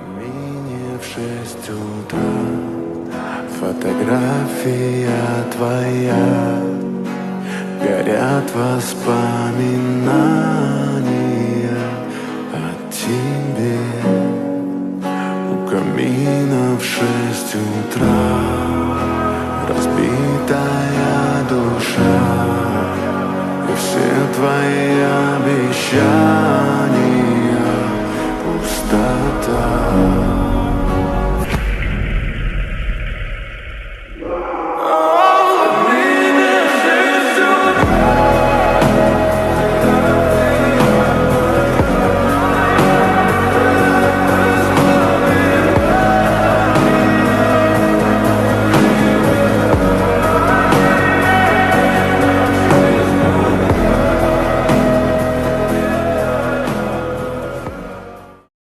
камине в 6 утра фотография твоя, горят воспоминания о тебе. У камина в 6 утра разбитая душа, и все твои обещания пустота.